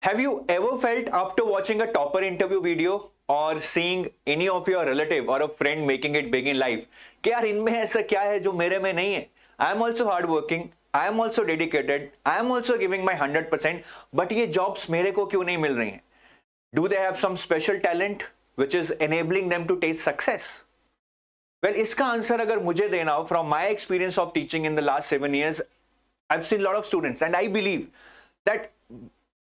Have you ever felt after watching a topper interview video or seeing any of your relative or a friend making it big in life कि यार इनमें ऐसा क्या है जो मेरे में नहीं है? I am also hard working, I am also dedicated, I am also giving my 100%, but ये jobs मेरे को क्यों नहीं मिल रही हैं? Do they have some special talent which is enabling them to taste success? Well, इसका आंसर अगर मुझे देना हो from my experience of teaching in the last 7 years, I've seen a lot of students and I believe that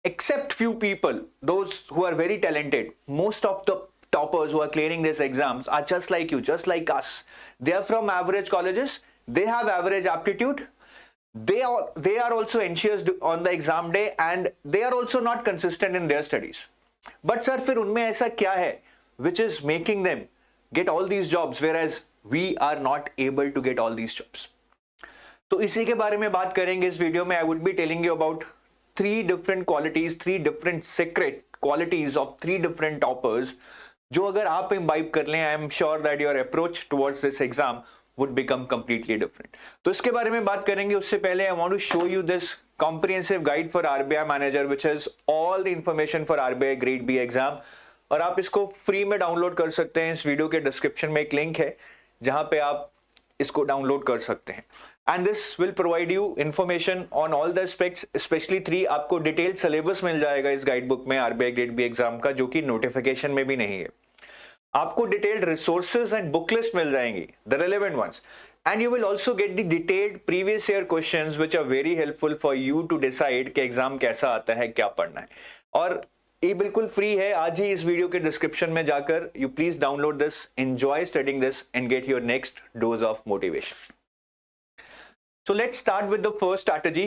except few people, those who are very talented, most of the toppers who are clearing these exams are just like you, just like us. They are from average colleges, they have average aptitude, they are also anxious on the exam day and they are also not consistent in their studies. But sir, फिर उनमें ऐसा क्या है which is making them get all these jobs whereas we are not able to get all these jobs? तो इसी के बारे में बात करेंगे इस वीडियो में. I would be telling you about three different qualities, three different secret qualities of three different toppers जो अगर आप imbibe कर लें, I am sure that your approach towards this exam would become completely different. तो इसके बारे में बात करेंगे. उससे पहले I want to show you this comprehensive guide for RBI manager which has all the information for RBI grade B exam और आप इसको फ्री में डाउनलोड कर सकते हैं. इस वीडियो के डिस्क्रिप्शन में एक लिंक है जहां पे आप इसको डाउनलोड कर सकते हैं. And this will provide you information on all the aspects, especially 3. आपको डिटेल सिलेबस मिल जाएगा इस गाइड बुक में आरबीआई ग्रेड बी एग्जाम का, जो कि नोटिफिकेशन में भी नहीं है. आपको detailed resources and book list मिल जाएंगी, the relevant ones, and you will also get the detailed previous year questions which are very helpful for you to decide कि एग्जाम कैसा आता है, क्या पढ़ना है. और ये बिल्कुल फ्री है. आज ही इस वीडियो के डिस्क्रिप्शन में जाकर you please download this, enjoy studying this and get your next dose of motivation. So let's start with the first strategy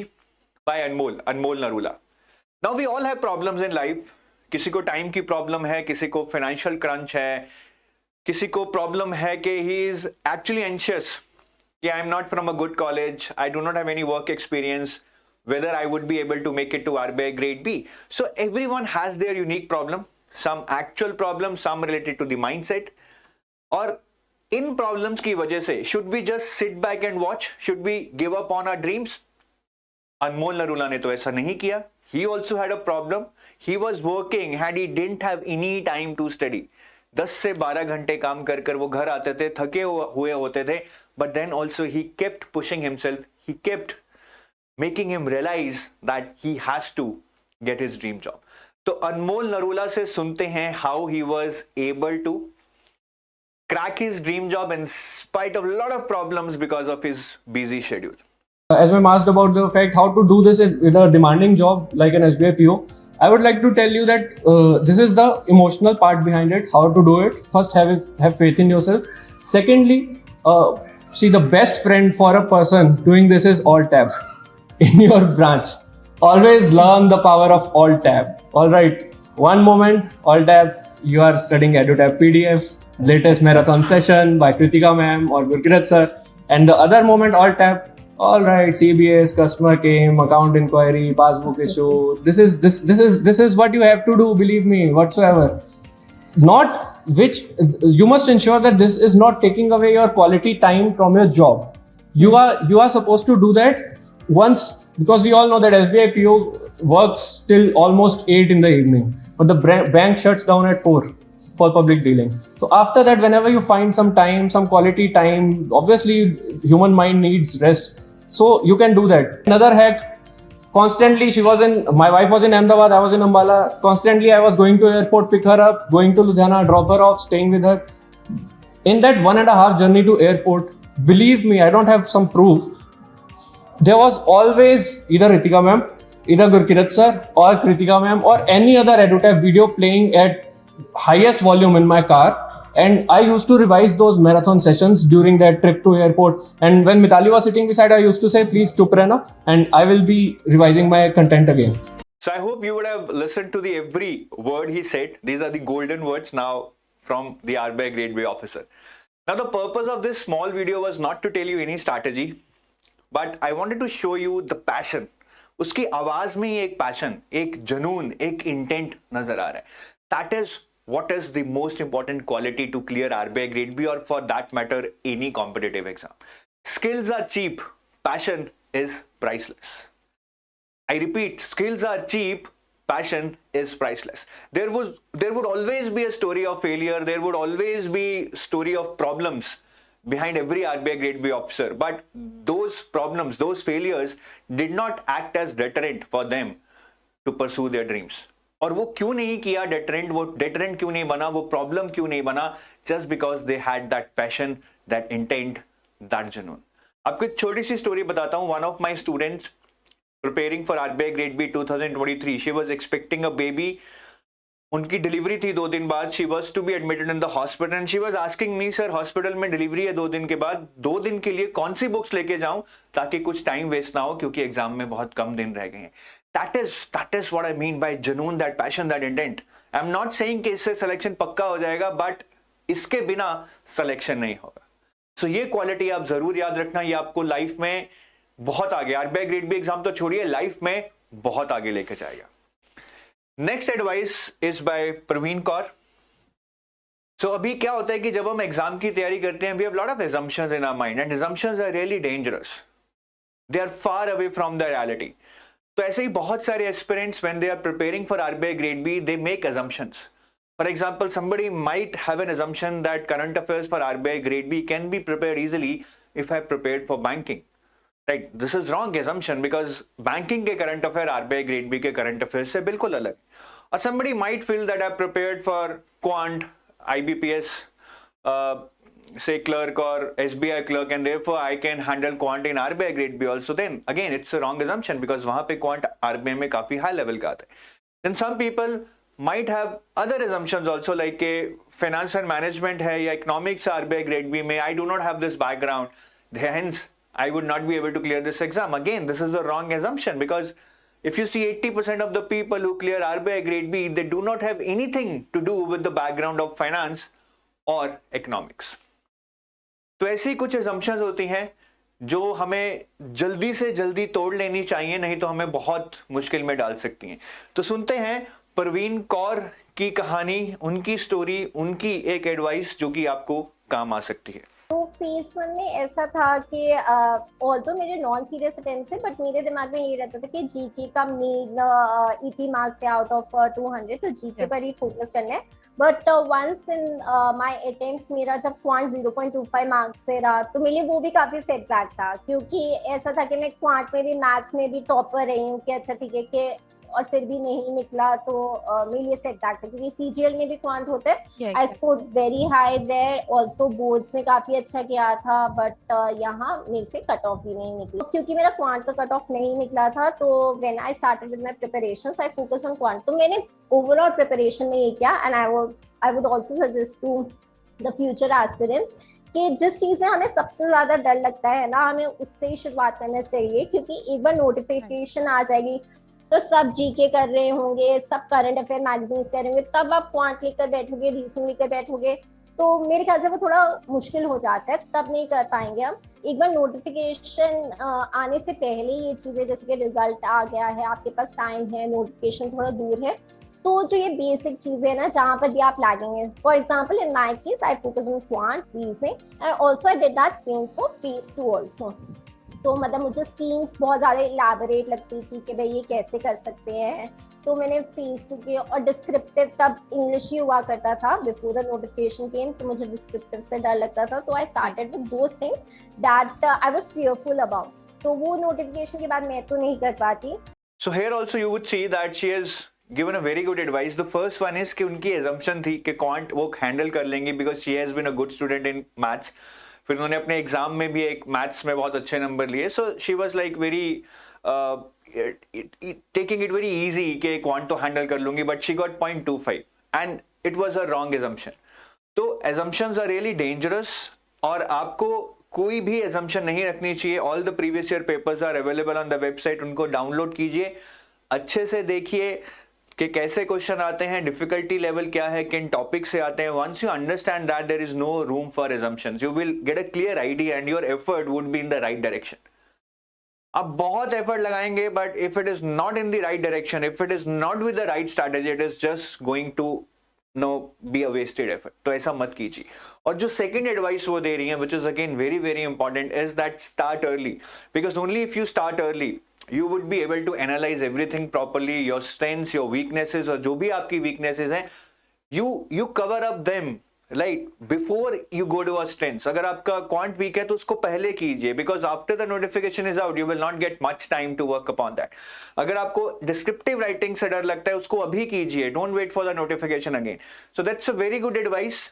by Anmol Narula. Now we all have problems in life. किसी को time की problem है, किसी को financial crunch है, किसी को problem है कि he is actually anxious कि I am not from a good college, I do not have any work experience, whether I would be able to make it to RBI grade B. So everyone has their unique problem, some actual problem, some related to the mindset. और इन problems की वजह से should be just sit back and watch, should be give up on our dreams? Anmol Narula ने तो ऐसा नहीं किया. He also had a problem. He was working and he didn't have any time to study. 10 से 12 घंटे काम कर कर वो घर आते थे, थके हुए होते थे, but then also he kept pushing himself, he kept making him realise that he has to get his dream job. तो अनमोल नरूला से सुनते हैं how he was able to crack his dream job in spite of a lot of problems because of his busy schedule. As I'm asked about the fact how to do this with a demanding job like an SBI PO, I would like to tell you that this is the emotional part behind it. How to do it? First, have faith in yourself. Secondly, see, the best friend for a person doing this is Alt Tab in your branch. Always learn the power of Alt Tab. All right, one moment, Alt Tab, you are studying EduTab PDF. Latest marathon session by Kritika ma'am or Gurkirat sir, and the other moment Alt Tab, all right, CBS, customer came, account inquiry, passbook issue. This is what you have to do, believe me, whatsoever. Not which you must ensure that this is not taking away your quality time from your job. You are supposed to do that once, because we all know that SBI PO works till almost 8 in the evening, but the bank shuts down at 4 for public dealing. So after that, whenever you find some time, some quality time, obviously human mind needs rest, so you can do that. Another hack, constantly my wife was in Ahmedabad, I was in Ambala, constantly I was going to airport, pick her up, going to Ludhiana, drop her off, staying with her. In that 1.5 journey to airport, believe me, I don't have some proof, there was always either Ritika ma'am, either Gurkirat sir or Kritika ma'am or any other EduTab video playing at highest volume in my car, and I used to revise those marathon sessions during that trip to airport. And when Mitali was sitting beside, I used to say, please chup rehna, and I will be revising my content again. So I hope you would have listened to the every word he said. These are the golden words now from the RBI grade B officer. Now the purpose of this small video was not to tell you any strategy, but I wanted to show you the passion. उसकी आवाज में ही एक passion, एक जुनून, एक intent नजर आ रहा है. That is what is the most important quality to clear RBI grade B or for that matter any competitive exam. Skills are cheap, passion is priceless. I repeat, skills are cheap, passion is priceless. There would always be a story of failure, there would always be story of problems behind every RBI grade B officer, but those problems, those failures did not act as deterrent for them to pursue their dreams. और वो क्यों नहीं किया deterrent, वो deterrent क्यों नहीं बना, वो problem क्यों नहीं बना, just because they had that passion, that intent, that genuine. आपको एक छोटी सी स्टोरी बताता हूँ. One of my students preparing for RBI grade B 2023, she was expecting a baby. उनकी डिलीवरी थी 2 दिन बाद. She was to be admitted in the hospital and she was asking me, sir hospital में delivery है 2 दिन के बाद, 2 दिन के लिए कौन सी बुक्स लेके जाऊं ताकि कुछ टाइम वेस्ट ना हो, क्योंकि एग्जाम में बहुत कम दिन रह गए हैं. That is what I mean by जुनून, that passion, that intent. I am not saying कि इससे सिलेक्शन पक्का हो जाएगा, बट इसके बिना सिलेक्शन नहीं होगा. सो ये क्वालिटी आप जरूर याद रखना, ये आपको लाइफ में बहुत आगे, आरबीआई ग्रेड बी एग्जाम तो छोड़िए, लाइफ में बहुत आगे लेके जाएगा. Next advice is by Praveen Kaur. So अभी क्या होता है कि जब हम एग्जाम की तैयारी करते हैं, we have lot of assumptions in our mind and assumptions are really dangerous. They are far away from the reality. तो ऐसे ही बहुत सारे aspirants when they are preparing for RBI grade B, they make assumptions. For example, somebody might have an assumption that current affairs for RBI grade B can be prepared easily if I prepared for banking. Right? This is wrong assumption because banking के current affair RBI grade B के current affairs से बिल्कुल अलग. Or somebody might feel that I prepared for quant, IBPS, say clerk or SBI clerk, and therefore I can handle quant in RBI grade B also. Then again, it's a wrong assumption because वहाँ पे quant RBI में काफी high level का आता है. Then some people might have other assumptions also, like के finance and management है या economics RBI grade B में, I do not have this background, hence I would not be able to clear this exam. Again, this is the wrong assumption because if you see 80% of the people who clear RBI grade B, they do not have anything to do with the background of finance or economics. तो ऐसी कुछ assumptions होती हैं जो हमें जल्दी से जल्दी तोड़ लेनी चाहिए, नहीं तो हमें बहुत मुश्किल में डाल सकती हैं. तो सुनते हैं प्रवीण कौर की कहानी, उनकी स्टोरी, उनकी एक एडवाइस जो कि आपको काम आ सकती है. तो फेज 1 में ऐसा था कि ऑल्दो मेरे नॉन सीरियस अटेम्प्ट्स थे, बट मेरे दिमाग में ये रहता था कि जीके का मेन 80 मार्क्स है आउट ऑफ 200, तो जीके पर ही फोकस करना है. But once in my attempt मेरा जब क्वांट 0.25 मार्क्स से रहा, तो मेरे लिए वो भी काफी सेटबैक था, क्योंकि ऐसा था कि मैं क्वांट में भी मैथ्स में भी टॉपर रही हूँ कि अच्छा ठीक है कि, और फिर भी नहीं निकला, तो मेरे लिए सेटबैक था, क्योंकि सीजीएल में भी क्वांट होते हैं. I scored very high there, also boards में काफी अच्छा किया था, बट यहाँ मेरे से कट ऑफ भी नहीं निकली. क्योंकि मेरा क्वांट का कट ऑफ नहीं निकला था, तो when I started with my preparation, so I focus on quant. तो मैंने ओवरऑल प्रिपरेशन में ये किया, and I would also suggest to the future aspirants कि जिस चीज में हमें सबसे ज्यादा डर लगता है ना, हमें उससे ही शुरुआत करना चाहिए, क्योंकि एक बार नोटिफिकेशन आ जाएगी तो सब जीके कर रहे होंगे, सब करंट अफेयर मैगजीन्स कर रहे होंगे, तब आप क्वांट लिखकर बैठोगे, रीजनिंग लिखकर बैठोगे, तो मेरे ख्याल से वो थोड़ा मुश्किल हो जाता है, तब नहीं कर पाएंगे हम. एक बार नोटिफिकेशन आने से पहले ये चीजें, जैसे कि रिजल्ट आ गया है, आपके पास टाइम है, नोटिफिकेशन थोड़ा दूर है, तो जो ये बेसिक चीजें हैं ना, जहाँ पर भी आप लागेंगे. For example in my case I focus on quant, reasoning, and also I did that same for phase 2 also. तो मतलब मुझे स्कीम्स बहुत ज़्यादा इलाबोरेट लगती थी कि भाई ये कैसे कर सकते हैं, तो मैंने फेज 2 के, और डिस्क्रिप्टिव तब इंग्लिश ही हुआ करता था बिफोर द नोटिफिकेशन केम, तो मुझे डिस्क्रिप्टिव से डर लगता था, तो आई started with those things that I was fearful about. तो वो नोटिफिकेशन के बाद मैं तो नहीं कर पाती. So here also you would see that she has given a very good advice. The first one is कि उनकी assumption थी कि क्वांट वो हैंडल कर लेंगी because she has been a good student in maths. फिर उन्होंने अपने एग्जाम में भी एक मैथ्स में बहुत अच्छे नंबर लिए. So she was like very taking it very easy कि क्वांट तो हैंडल कर लूंगी, but she got 0.25 and it was a wrong assumption. तो assumptions आर रियली डेंजरस, और आपको कोई भी assumption नहीं रखनी चाहिए. All the previous year papers are available on the website, उनको डाउनलोड कीजिए, अच्छे से देखिए कि कैसे क्वेश्चन आते हैं, डिफिकल्टी लेवल क्या है, किन टॉपिक से आते हैं. Once you understand that there is no room for assumptions, you will get a clear idea and your effort would be in the right direction. आप बहुत एफर्ट लगाएंगे, but if it is not in the right direction, if it is not with the right strategy, it is just going to no be a wasted effort. तो ऐसा मत कीजिए. और जो second advice वो दे रही है, which is again very very important, is that start early, because only if you start early, you would be able to analyze everything properly, your strengths, your weaknesses, और जो भी आपकी weaknesses हैं, you cover up them like before you go to our strengths. अगर आपका quant weak है तो उसको पहले कीजिए, because after the notification is out you will not get much time to work upon that. अगर आपको descriptive writing से डर लगता है उसको अभी कीजिए, don't wait for the notification again. So that's a very good advice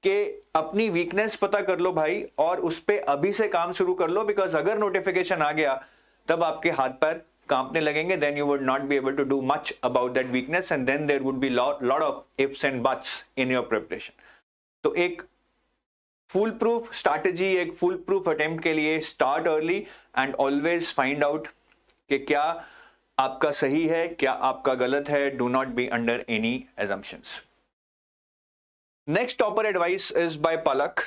कि अपनी वीकनेस पता कर लो भाई और उस पे अभी से काम शुरू कर लो, बिकॉज अगर नोटिफिकेशन आ गया तब आपके हाथ पैर कांपने लगेंगे, then you would not be able to do much about that weakness and then there would be lot of ifs and buts in your preparation. तो एक फुल प्रूफ स्ट्रैटेजी, एक फुल प्रूफ अटेम्प्ट के लिए start early and always find out कि क्या आपका सही है, क्या आपका गलत है. Do not be under any assumptions. Next topper advice is by Palak.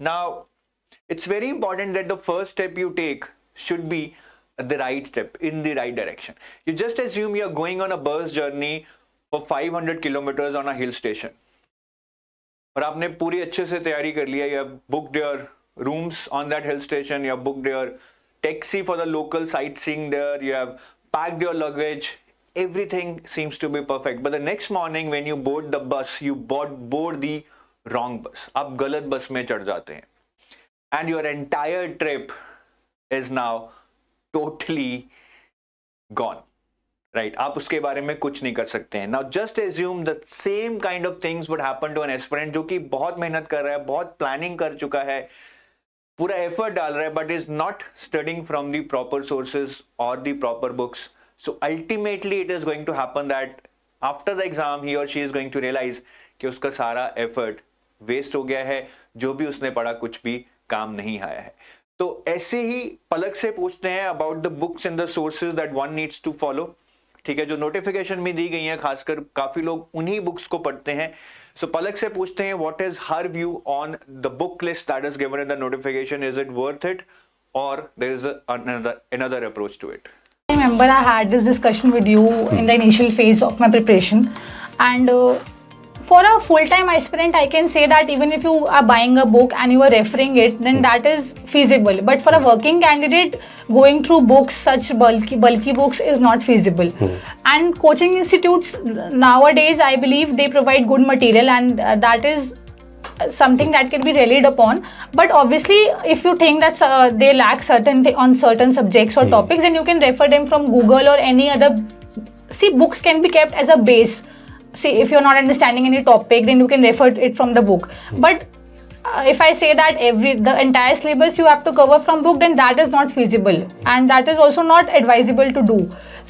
Now, it's very important that the first step you take should be the right step, in the right direction. You just assume you're going on a bus journey for 500 kilometers on a hill station. और आपने पूरी अच्छे से तैयारी कर लिया. You have booked your rooms on that hill station. You have booked your taxi for the local sightseeing there. You have packed your luggage. Everything seems to be perfect. But the next morning when you board the bus, you board the wrong bus. आप गलत बस में चढ़ जाते हैं. And your entire trip is now totally gone. Right? आप उसके बारे में कुछ नहीं कर सकते हैं. Now just assume the same kind of things would happen to an aspirant जो कि बहुत मेहनत कर रहा है, बहुत प्लानिंग कर चुका है, पूरा एफर्ट डाल रहा है, but is not studying from the proper sources or the proper books. So ultimately it is going to happen that after the exam he or she is going to realize कि उसका सारा effort waste हो गया है, जो भी उसने पढ़ा कुछ भी काम नहीं आया है. तो ऐसे ही पलक से पूछते हैं about the books and the sources that one needs to follow. ठीक है, जो नोटिफिकेशन में दी गई है, खासकर काफी लोग उन्हीं बुक्स को पढ़ते हैं. सो पलक से पूछते हैं what is her view on the book list that is given in the notification. Is it worth it और there is another approach to it? I remember I had this discussion with you in the initial phase of my preparation, and for a full-time aspirant I can say that even if you are buying a book and you are referring it, then that is feasible. But for a working candidate, going through books, such bulky books, is not feasible. And coaching institutes nowadays, I believe they provide good material, and that is something that can be relied upon. But obviously if you think that they lack on certain subjects or topics, then you can refer them from Google or any other. See, books can be kept as a base. See, if you're not understanding any topic, then you can refer it from the book. But if I say that the entire syllabus you have to cover from book, then that is not feasible, and that is also not advisable to do.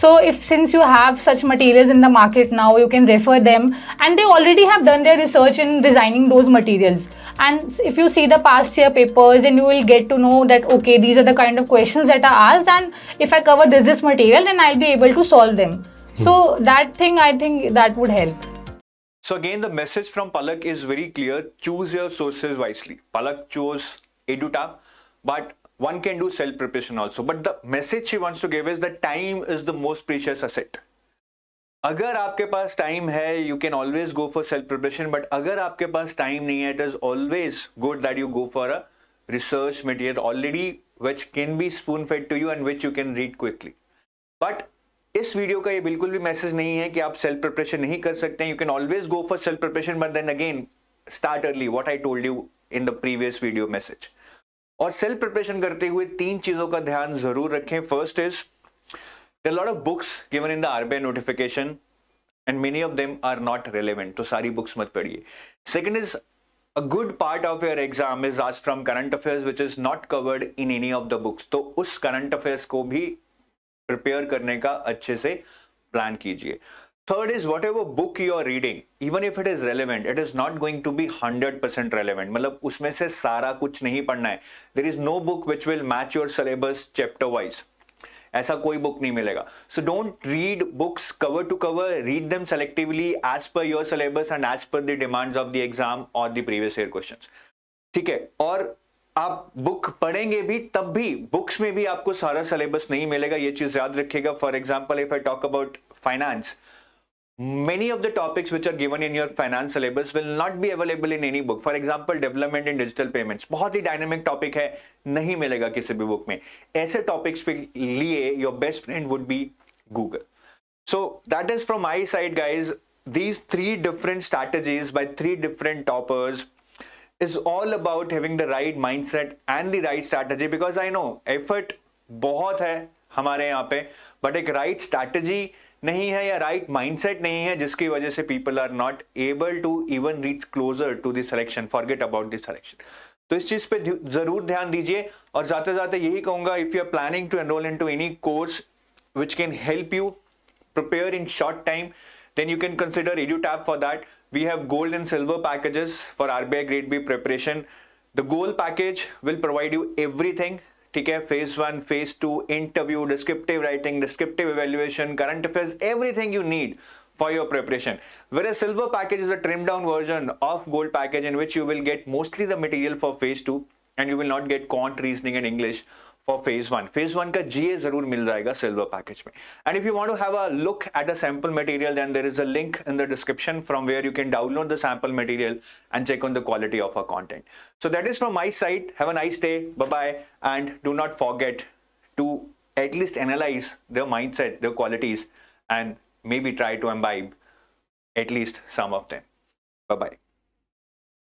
So since you have such materials in the market now, you can refer them, and they already have done their research in designing those materials. And if you see the past year papers, then you will get to know that okay, these are the kind of questions that are asked, and if I cover this material, then I'll be able to solve them. So that thing, I think that would help. So again, the message from Palak is very clear. Choose your sources wisely. Palak chose EduTap, but one can do self-preparation also. But the message she wants to give is that time is the most precious asset. अगर आपके पास time है, you can always go for self-preparation. But अगर आपके पास time नहीं है, it is always good that you go for a research material already which can be spoon-fed to you and which you can read quickly. But इस video का ये बिल्कुल भी message नहीं है कि आप सेल्फ प्रिपरेशन नहीं कर सकते हैं. You can always go for self preparation, but then again start early, what I told you in the previous video message. और सेल्फ प्रिपरेशन करते हुए 3 चीजों का ध्यान जरूर रखें. First is there are lot of books given in the RBI notification and many of them are not relevant, तो सारी बुक्स मत पढ़िए. Second is a good part of your exam is asked from current affairs which is not covered in any of the books. तो उस current affairs को भी prepare करने का अच्छे से प्लान कीजिए. Third is whatever book you are reading, even if it is relevant, it is not going to be 100% रेलेवेंट. मतलब उसमें से सारा कुछ नहीं पढ़ना है. There is no book which will match your syllabus chapter wise. ऐसा कोई बुक नहीं मिलेगा. So don't read books cover to cover, read them selectively as per your syllabus and as per the demands of the exam और the previous year questions. ठीक है, और आप book पढ़ेंगे भी तब भी बुक्स में भी आपको सारा सिलेबस नहीं मिलेगा, ये चीज याद रखिएगा. For example if I talk about finance, many of the topics which are given in your finance syllabus will not be available in any book. For example, development in digital payments, बहुत ही dynamic topic है, नहीं मिलेगा किसी भी book में. ऐसे topics पे लिए your best friend would be Google. So that is from my side, guys. These 3 different strategies by 3 different toppers is all about having the right mindset and the right strategy, because I know effort बहुत है हमारे यहाँ पे, but एक right strategy नहीं है या right mindset नहीं है, जिसकी वजह से people are not able to even reach closer to the selection. Forget about the selection. तो इस चीज पे जरूर ध्यान दीजिए. और जाते जाते यही कहूंगा, if you are planning to enroll into any course which can help you prepare in short time, then you can consider EduTap for that. We have gold and silver packages for RBI Grade B preparation. The gold package will provide you everything. ठीक है, phase 1, phase 2, interview, descriptive writing, descriptive evaluation, current affairs, everything you need for your preparation. Whereas silver package is a trimmed down version of gold package, in which you will get mostly the material for phase 2 and you will not get quant, reasoning and English for phase 1. Phase 1 का GA जरूर मिल जाएगा silver package में. And if you want to have a look at the sample material, then there is a link in the description from where you can download the sample material and check on the quality of our content. So that is from my side. Have a nice day. Bye-bye. And do not forget to at least analyze their mindset, their qualities, and maybe try to imbibe at least some of them. Bye-bye.